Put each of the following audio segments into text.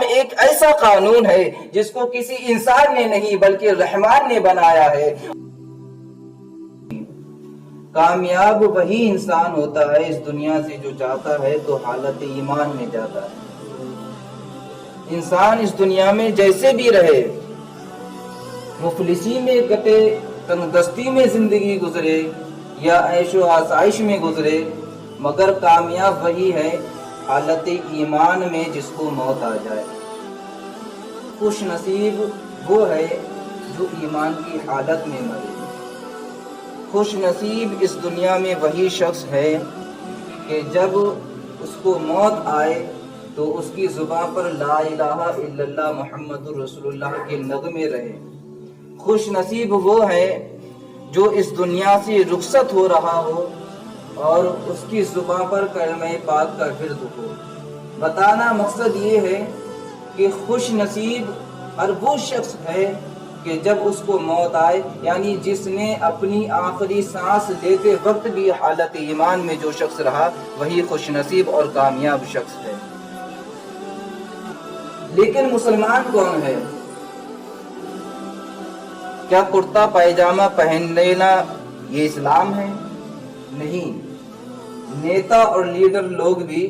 ایک ایسا قانون ہے جس کو کسی انسان نے نہیں بلکہ رحمان نے بنایا ہے۔ کامیاب وہی انسان ہوتا ہے اس دنیا سے جو جاتا ہے تو حالت ایمان میں جاتا ہے۔ انسان اس دنیا میں جیسے بھی رہے، مفلسی میں کٹے، تنگ دستی میں زندگی گزرے یا عیش و آسائش میں گزرے، مگر کامیاب وہی ہے حالت ایمان میں جس کو موت آ جائے۔ خوش نصیب وہ ہے جو ایمان کی حالت میں مرے۔ خوش نصیب اس دنیا میں وہی شخص ہے کہ جب اس کو موت آئے تو اس کی زبان پر لا الہ الا اللہ محمد رسول اللہ کے نغمے رہے۔ خوش نصیب وہ ہے جو اس دنیا سے رخصت ہو رہا ہو اور اس کی زبان پر کلمہ پاک کا ورد ہو۔ بتانا مقصد یہ ہے کہ خوش نصیب ہر وہ شخص ہے کہ جب اس کو موت آئے، یعنی جس نے اپنی آخری سانس لیتے وقت بھی حالت ایمان میں جو شخص رہا وہی خوش نصیب اور کامیاب شخص ہے۔ لیکن مسلمان کون ہے؟ کیا کرتا پائجامہ پہن لینا یہ اسلام ہے؟ نہیں۔ نیتا اور لیڈر لوگ بھی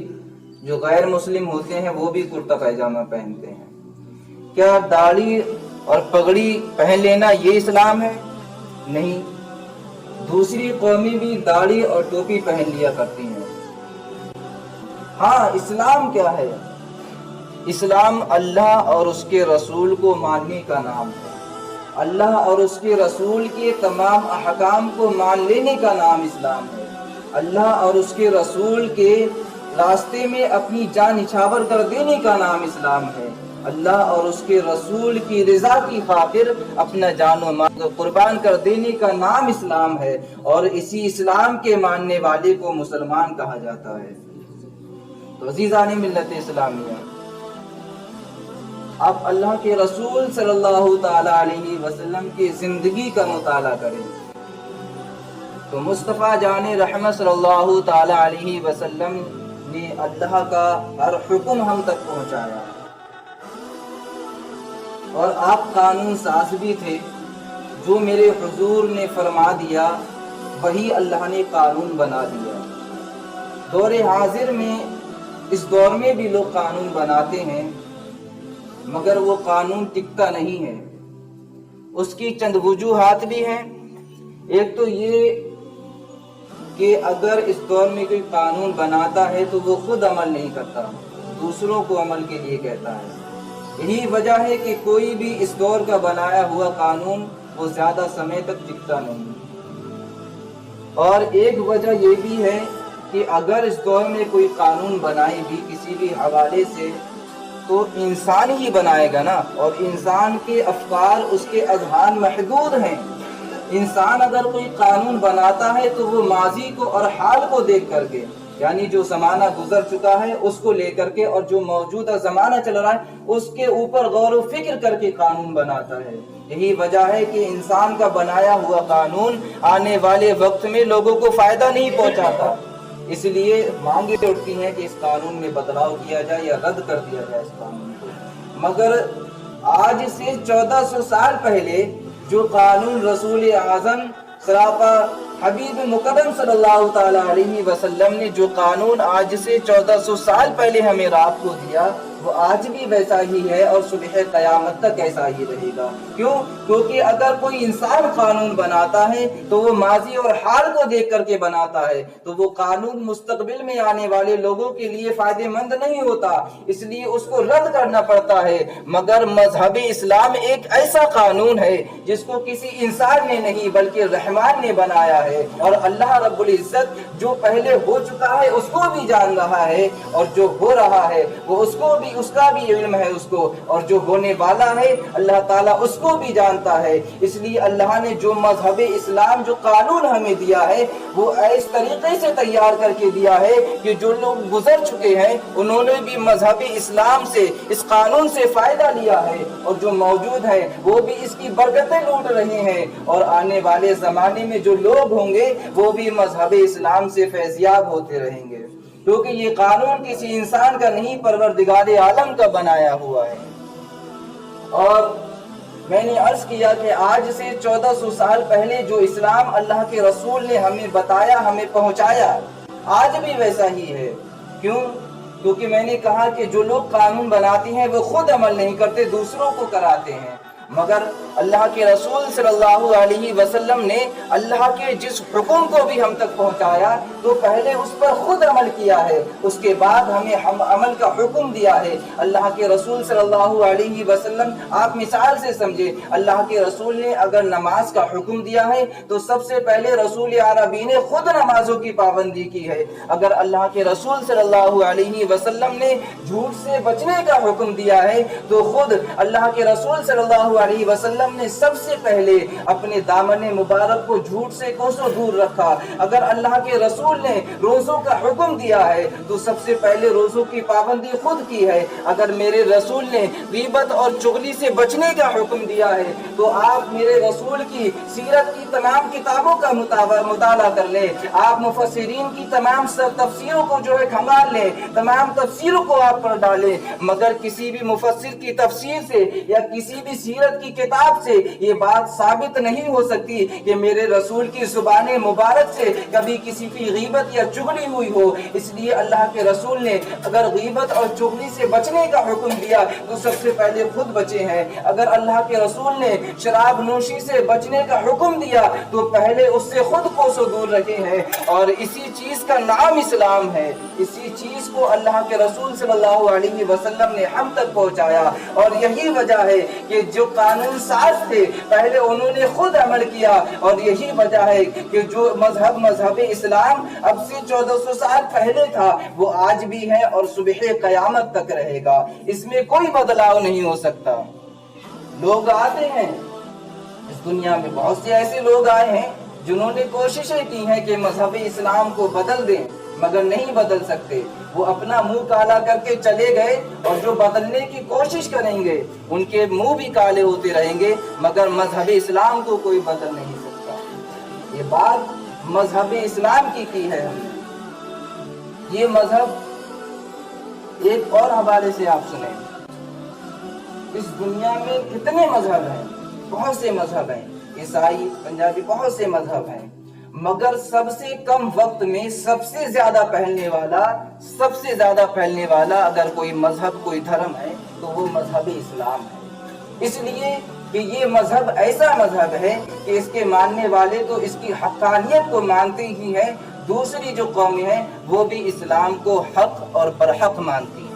جو غیر مسلم ہوتے ہیں وہ بھی کرتا پائجامہ پہنتے ہیں۔ کیا داڑھی اور پگڑی پہن لینا یہ اسلام ہے؟ نہیں۔ دوسری قومیں بھی داڑھی اور ٹوپی پہن لیا کرتی ہیں۔ ہاں، اسلام کیا ہے؟ اسلام اللہ اور اس کے رسول کو ماننے کا نام ہے۔ اللہ اور اس کے رسول کے تمام احکام کو مان لینے کا نام اسلام ہے۔ اللہ اور اس کے رسول کے راستے میں اپنی جان نچھاور کر دینے کا نام اسلام ہے۔ اللہ اور اس کے رسول کی رضا کی خاطر اپنا جان و مال قربان کر دینے کا نام اسلام ہے، اور اسی اسلام کے ماننے والے کو مسلمان کہا جاتا ہے۔ تو عزیزان ملت اسلامیہ، آپ اللہ کے رسول صلی اللہ تعالی علیہ وسلم کی زندگی کا مطالعہ کریں تو مصطفیٰ جان رحمت صلی اللہ تعالی علیہ وسلم نے اللہ کا ہر حکم ہم تک پہنچایا، اور آپ قانون ساز بھی تھے۔ جو میرے حضور نے فرما دیا وہی اللہ نے قانون بنا دیا۔ دور حاضر میں، اس دور میں بھی لوگ قانون بناتے ہیں مگر وہ قانون ٹکتا نہیں ہے۔ اس کی چند وجوہات بھی ہیں۔ ایک تو یہ کہ اگر اس دور میں کوئی قانون بناتا ہے تو وہ خود عمل نہیں کرتا، دوسروں کو عمل کے لیے کہتا ہے۔ یہی وجہ ہے کہ کوئی بھی اس دور کا بنایا ہوا قانون وہ زیادہ سمے تک ٹکتا نہیں۔ اور ایک وجہ یہ بھی ہے کہ اگر اس دور میں کوئی قانون بنائے بھی کسی بھی حوالے سے تو انسان ہی بنائے گا نا، اور انسان کے افکار، اس کے اذہان محدود ہیں۔ انسان اگر کوئی قانون بناتا ہے تو وہ ماضی کو اور حال کو دیکھ کر کے، یعنی جو زمانہ گزر چکا ہے اس کو لے کر کے، اور جو موجودہ زمانہ چل رہا ہے اس کے اوپر غور و فکر کر کے قانون بناتا ہے۔ یہی وجہ ہے کہ انسان کا بنایا ہوا قانون آنے والے وقت میں لوگوں کو فائدہ نہیں پہنچاتا، اس لیے مانگیں اٹھتی ہیں کہ اس قانون میں بدلاؤ کیا جائے یا رد کر دیا جائے اس قانون کو۔ مگر آج سے 1400 سال پہلے جو قانون رسول اعظم سراپا حبیب مقدم صلی اللہ تعالی علیہ وسلم نے جو قانون آج سے 1400 سال پہلے ہمیں رات کو دیا وہ آج بھی ویسا ہی ہے اور صبح قیامت تک ایسا ہی رہے گا۔ کیوں؟ کیونکہ اگر کوئی انسان قانون بناتا ہے تو وہ ماضی اور حال کو دیکھ کر کے بناتا ہے، تو وہ قانون مستقبل میں آنے والے لوگوں کے لیے فائدہ مند نہیں ہوتا، اس لیے اس کو رد کرنا پڑتا ہے۔ مگر مذہب اسلام ایک ایسا قانون ہے جس کو کسی انسان نے نہیں بلکہ رحمان نے بنایا ہے، اور اللہ رب العزت جو پہلے ہو چکا ہے اس کو بھی جان رہا ہے، اور جو ہو رہا ہے وہ اس کا بھی علم ہے اس کو، اور جو ہونے والا ہے اللہ تعالیٰ اس کو بھی جانتا ہے۔ اس لیے اللہ نے جو مذہب اسلام جو قانون ہمیں دیا ہے وہ اس طریقے سے تیار کر کے دیا ہے کہ جو لوگ گزر چکے ہیں انہوں نے بھی مذہب اسلام سے، اس قانون سے فائدہ لیا ہے، اور جو موجود ہیں وہ بھی اس کی برکتیں لوٹ رہے ہیں، اور آنے والے زمانے میں جو لوگ ہوں گے وہ بھی مذہب اسلام سے فیضیاب ہوتے رہیں گے۔ کیونکہ یہ قانون کسی انسان کا نہیں، پروردگار عالم کا بنایا ہوا ہے۔ اور میں نے عرض کیا کہ آج سے 1400 سال پہلے جو اسلام اللہ کے رسول نے ہمیں بتایا، ہمیں پہنچایا، آج بھی ویسا ہی ہے۔ کیوں؟ کیونکہ میں نے کہا کہ جو لوگ قانون بناتے ہیں وہ خود عمل نہیں کرتے، دوسروں کو کراتے ہیں۔ مگر اللہ کے رسول صلی اللہ علیہ وسلم نے اللہ کے جس حکم کو بھی ہم تک پہنچایا تو پہلے اس پر خود عمل کیا ہے، اس کے بعد ہمیں عمل کا حکم دیا ہے۔ اللہ کے رسول صلی اللہ علیہ وسلم، آپ مثال سے سمجھے، اللہ کے رسول نے اگر نماز کا حکم دیا ہے تو سب سے پہلے رسول عربی نے خود نمازوں کی پابندی کی ہے۔ اگر اللہ کے رسول صلی اللہ علیہ وسلم نے جھوٹ سے بچنے کا حکم دیا ہے تو خود اللہ کے رسول صلی اللہ علیہ وسلم نے سب سے پہلے اپنے دامن مبارک کو جھوٹ سے کوسوں دور رکھا۔ اگر اللہ کے رسول نے روزوں کا حکم دیا ہے تو سب سے پہلے روزوں کی پابندی خود کی ہے۔ اگر میرے رسول نے غیبت اور چغلی سے بچنے کا حکم دیا ہے تو آپ میرے رسول کی سیرت کی تمام کتابوں کا مطالعہ کر لیں، آپ مفسرین کی تمام تفسیروں کو جو ہے کھنگال لیں، تمام تفسیروں کو آپ پڑھ ڈالیں، مگر کسی بھی مفسر کی تفسیر سے یا کسی بھی سیرت کی کتاب سے یہ بات ثابت نہیں ہو سکتی کہ میرے رسول کی زبان مبارک سے کبھی کسی کی غیبت یا چغلی ہوئی ہو۔ اس لیے اللہ کے رسول نے اگر غیبت اور چغلی سے بچنے کا حکم دیا تو سب سے پہلے خود بچے ہیں۔ اگر اللہ کے رسول نے شراب نوشی سے بچنے کا حکم دیا تو پہلے اس سے خود کوسوں دور رکھے ہیں، اور اسی چیز کا نام اسلام ہے۔ اسی چیز کو اللہ کے رسول صلی اللہ علیہ وسلم نے ہم تک پہنچایا، اور یہی وجہ ہے کہ جو قانون ساز تھے پہلے انہوں نے خود عمل کیا، اور یہی وجہ ہے کہ جو مذہب اسلام اب سے 1400 سال پہلے تھا وہ آج بھی ہے اور صبح قیامت تک رہے گا، اس میں کوئی بدلاؤ نہیں ہو سکتا۔ لوگ آتے ہیں اس دنیا میں، بہت سے ایسے لوگ آئے ہیں جنہوں نے کوششیں کی ہیں کہ مذہب اسلام کو بدل دیں، مگر نہیں بدل سکتے۔ وہ اپنا منہ کالا کر کے چلے گئے، اور جو بدلنے کی کوشش کریں گے ان کے منہ بھی کالے ہوتے رہیں گے، مگر مذہب اسلام کو کوئی بدل نہیں سکتا۔ یہ بات مذہب اسلام کی ہے ہم نے۔ یہ مذہب ایک اور حوالے سے آپ سنیں، اس دنیا میں کتنے مذہب ہیں؟ بہت سے مذہب ہیں، عیسائی، پنجابی، بہت سے مذہب ہیں، مگر سب سے کم وقت میں سب سے زیادہ پھیلنے والا اگر کوئی مذہب، کوئی دھرم ہے تو وہ مذہب اسلام ہے۔ اس لیے کہ یہ مذہب ایسا مذہب ہے کہ اس کے ماننے والے تو اس کی حقانیت کو مانتے ہی ہیں، دوسری جو قومیں ہیں وہ بھی اسلام کو حق اور برحق مانتی ہیں۔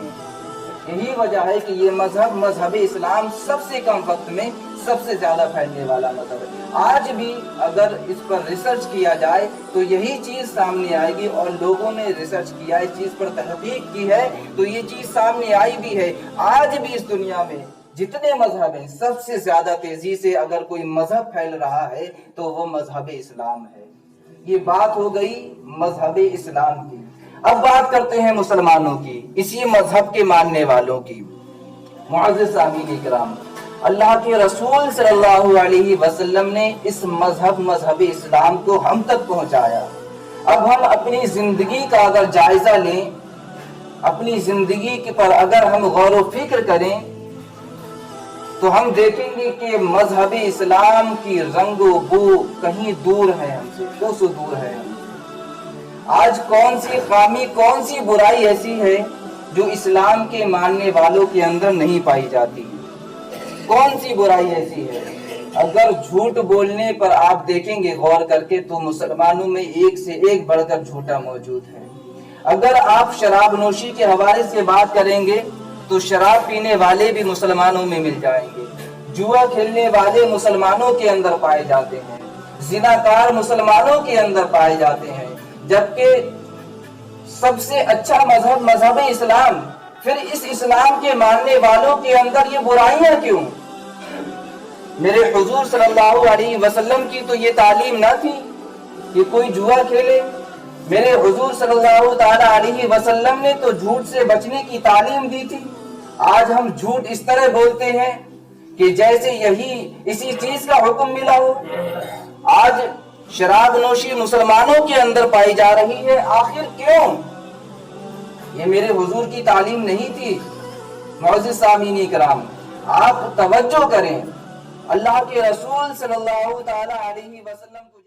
یہی وجہ ہے کہ یہ مذہب اسلام سب سے کم وقت میں سب سے زیادہ پھیلنے والا مذہب ہے۔ آج بھی اگر اس پر ریسرچ کیا جائے تو یہی چیز سامنے آئے گی، اور لوگوں نے ریسرچ کیا، اس چیز پر تحقیق کی ہے تو یہ چیز سامنے آئی بھی ہے۔ آج بھی اس دنیا میں جتنے مذہب ہیں سب سے زیادہ تیزی سے اگر کوئی مذہب پھیل رہا ہے تو وہ مذہب اسلام ہے۔ یہ بات ہو گئی مذہب اسلام کی۔ اب بات کرتے ہیں مسلمانوں کی، اسی مذہب کے ماننے والوں کی۔ معزز سامعین کرام، اللہ کے رسول صلی اللہ علیہ وسلم نے اس مذہب اسلام کو ہم تک پہنچایا۔ اب ہم اپنی زندگی کا اگر جائزہ لیں، اپنی زندگی پر اگر ہم غور و فکر کریں تو ہم دیکھیں گے کہ مذہب اسلام کی رنگ و بو کہیں دور ہے ہم سے، کوسوں دور ہے ہم سے۔ آج کون سی خامی، کون سی برائی ایسی ہے جو اسلام کے ماننے والوں کے اندر نہیں پائی جاتی؟ کون سی برائی ایسی ہے؟ اگر جھوٹ بولنے پر آپ دیکھیں گے غور کر کے تو مسلمانوں میں ایک سے ایک بڑھ کر جھوٹا موجود ہے۔ اگر آپ شراب نوشی کے حوالے سے بات کریں گے تو شراب پینے والے بھی مسلمانوں میں مل جائیں گے، جوا کھیلنے والے مسلمانوں کے اندر پائے جاتے ہیں، زناکار مسلمانوں کے اندر پائے جاتے ہیں، جبکہ سب سے اچھا مذہب اسلام، پھر اس اسلام کے ماننے والوں کے اندر یہ برائیاں کیوں؟ میرے حضور صلی اللہ علیہ وسلم کی تو یہ تعلیم نہ تھی کہ کوئی جوا کھیلے۔ میرے حضور صلی اللہ تعالی علیہ وسلم نے تو جھوٹ سے بچنے کی تعلیم دی تھی۔ آج ہم جھوٹ اس طرح بولتے ہیں کہ جیسے اسی چیز کا حکم ملا ہو۔ آج شراب نوشی مسلمانوں کے اندر پائی جا رہی ہے، آخر کیوں؟ یہ میرے حضور کی تعلیم نہیں تھی۔ معزز سامعین کرام، آپ توجہ کریں، اللہ کے رسول صلی اللہ تعالی علیہ وسلم کو